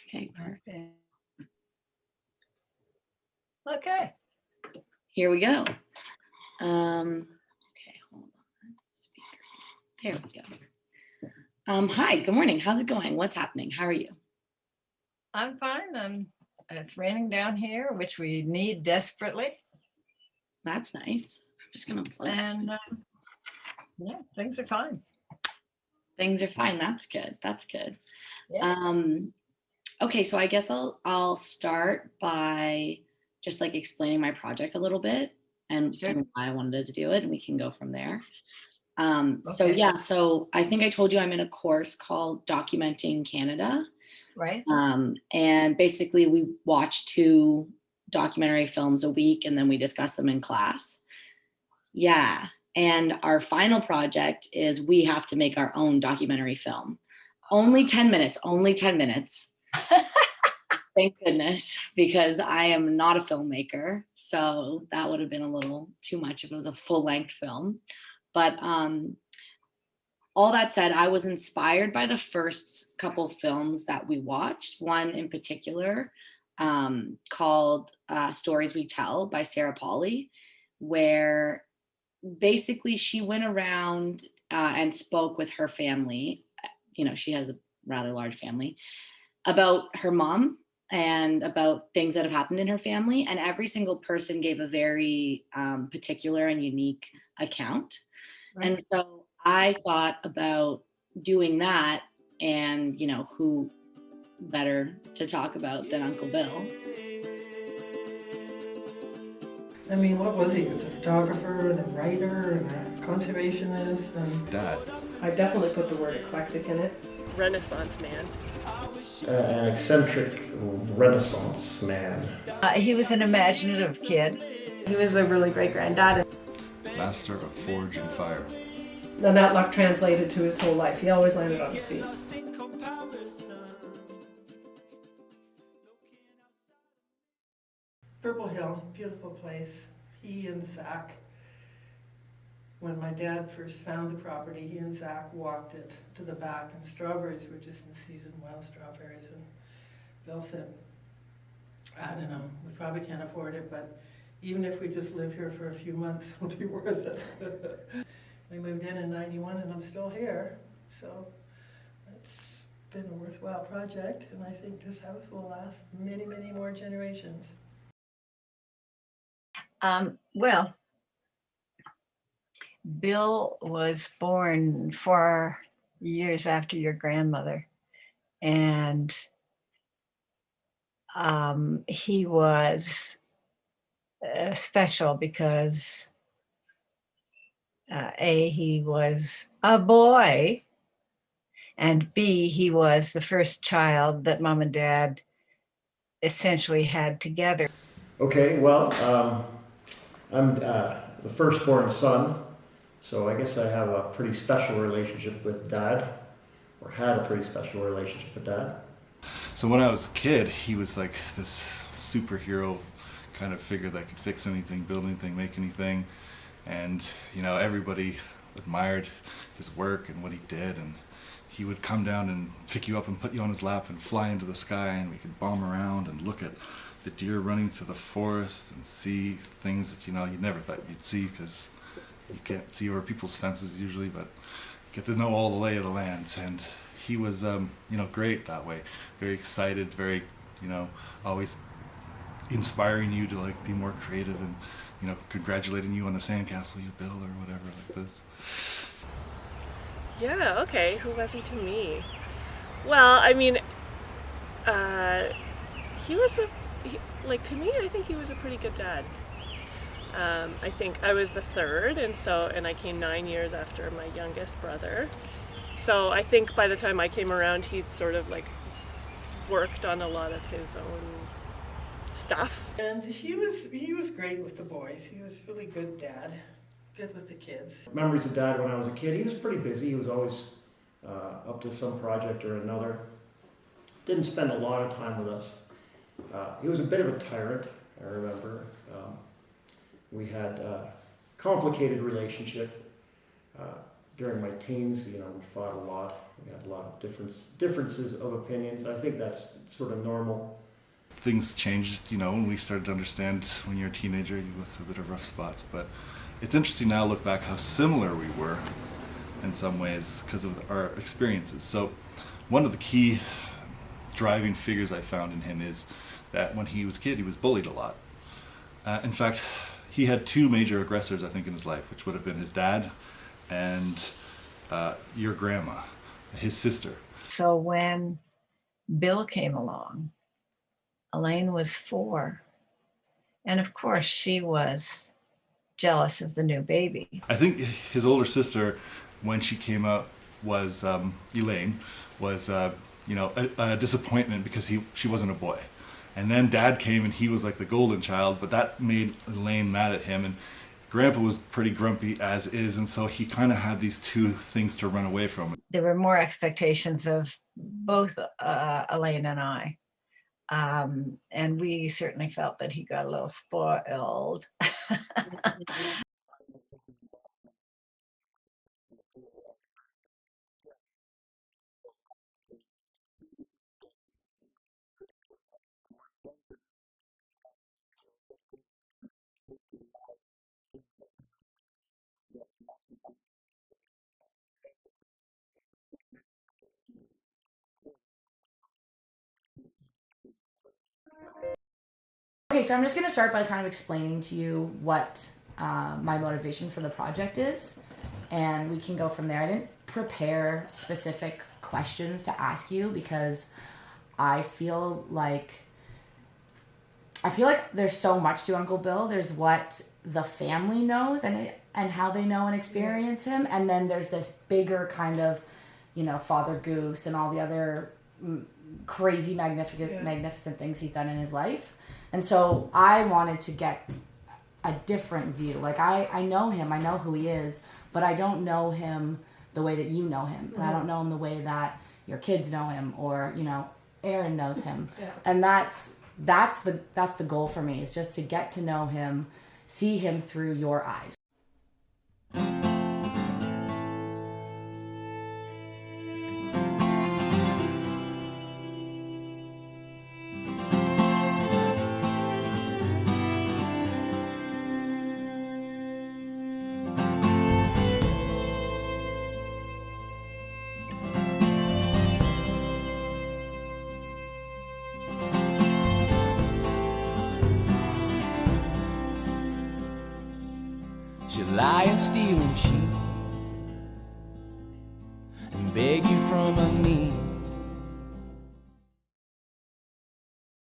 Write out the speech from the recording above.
Okay, perfect. Okay. Here we go. Okay, hold on. Speaker. There we go. Hi, good morning. How's it going? What's happening? How are you? I'm fine. It's raining down here, which we need desperately. That's nice. I'm just gonna plug. And yeah, things are fine. Things are fine. That's good. That's good. Yeah. Okay, so I guess I'll start by just like explaining my project a little bit and Sure. why I wanted to do it, and we can go from there. So Okay. yeah, so I think I told you I'm in a course called Documenting Canada. Right. And basically we watch 2 documentary films a week and then we discuss them in class. Yeah. And our final project is we have to make our own documentary film. Only 10 minutes, only 10 minutes. Thank goodness, because I am not a filmmaker. So that would have been a little too much if it was a full length film. But all that said, I was inspired by the first couple films that we watched. One in particular called Stories We Tell by Sarah Polley, where basically she went around and spoke with her family. You know, she has a rather large family, about her mom and about things that have happened in her family. And every single person gave a very particular and unique account. Right. And so I thought about doing that, and, you know, who better to talk about than Uncle Bill? I mean, what was he? He was a photographer and a writer and a conservationist and... Dad. I definitely put the word eclectic in it. Renaissance man. An eccentric Renaissance man. He was an imaginative kid. He was a really great granddad. Master of forge and fire. And that luck translated to his whole life. He always landed on his feet. Purple Hill, beautiful place. He and Zach, when my dad first found the property, he and Zach walked it to the back, and strawberries were just in season, wild strawberries. And Bill said, I don't know, we probably can't afford it, but even if we just live here for a few months, it'll be worth it. We moved in 91 and I'm still here. So it's been a worthwhile project, and I think this house will last many, many more generations. Well, Bill was born 4 years after your grandmother, and he was special because A, he was a boy, and B, he was the first child that Mom and Dad essentially had together. Okay, well, I'm the firstborn son, so I guess I have a pretty special relationship with Dad, or had a pretty special relationship with Dad. So when I was a kid, he was like this superhero kind of figure that could fix anything, build anything, make anything. And, you know, everybody admired his work and what he did. And he would come down and pick you up and put you on his lap and fly into the sky, and we could bomb around and look at the deer running through the forest and see things that, you know, you never thought you'd see, because you can't see over people's fences usually, but get to know all the lay of the land. And he was, you know, great that way. Very excited, very, you know, always inspiring you to like be more creative, and, you know, congratulating you on the sandcastle you built or whatever like this. Yeah, okay, who was he to me? Well, I mean, he was to me, I think he was a pretty good dad. I think I was the third, and I came 9 years after my youngest brother. So I think by the time I came around, he'd sort of like worked on a lot of his own stuff. And he was great with the boys. He was really good dad, good with the kids. Memories of Dad when I was a kid, he was pretty busy. He was always up to some project or another. Didn't spend a lot of time with us. He was a bit of a tyrant, I remember. We had a complicated relationship. during my teens, we fought a lot. We had a lot of differences of opinions. I think that's sort of normal. Things changed, when we started to understand when you're a teenager, you go through a bit of rough spots. But it's interesting now to look back how similar we were in some ways because of our experiences. So one of the key driving figures I found in him is that when he was a kid, he was bullied a lot. In fact, he had two major aggressors, I think, in his life, which would have been his dad and your grandma, his sister. So when Bill came along, Elaine was 4. And of course, she was jealous of the new baby. I think his older sister, when she came out, was Elaine, was a disappointment because she wasn't a boy. And then Dad came and he was like the golden child, but that made Elaine mad at him. And Grandpa was pretty grumpy as is, and so he kind of had these two things to run away from. There were more expectations of both Elaine and I. And we certainly felt that he got a little spoiled. Okay, so I'm just going to start by kind of explaining to you what my motivation for the project is, and we can go from there. I didn't prepare specific questions to ask you because I feel like there's so much to Uncle Bill. There's what the family knows and how they know and experience him, and then there's this bigger kind of, Father Goose and all the other crazy, magnificent things he's done in his life. And so I wanted to get a different view. Like I know him, I know who he is, but I don't know him the way that you know him. And I don't know him the way that your kids know him or, Aaron knows him. Yeah. And that's the goal for me, is just to get to know him, see him through your eyes. She'll lie and steal and cheat and beg you from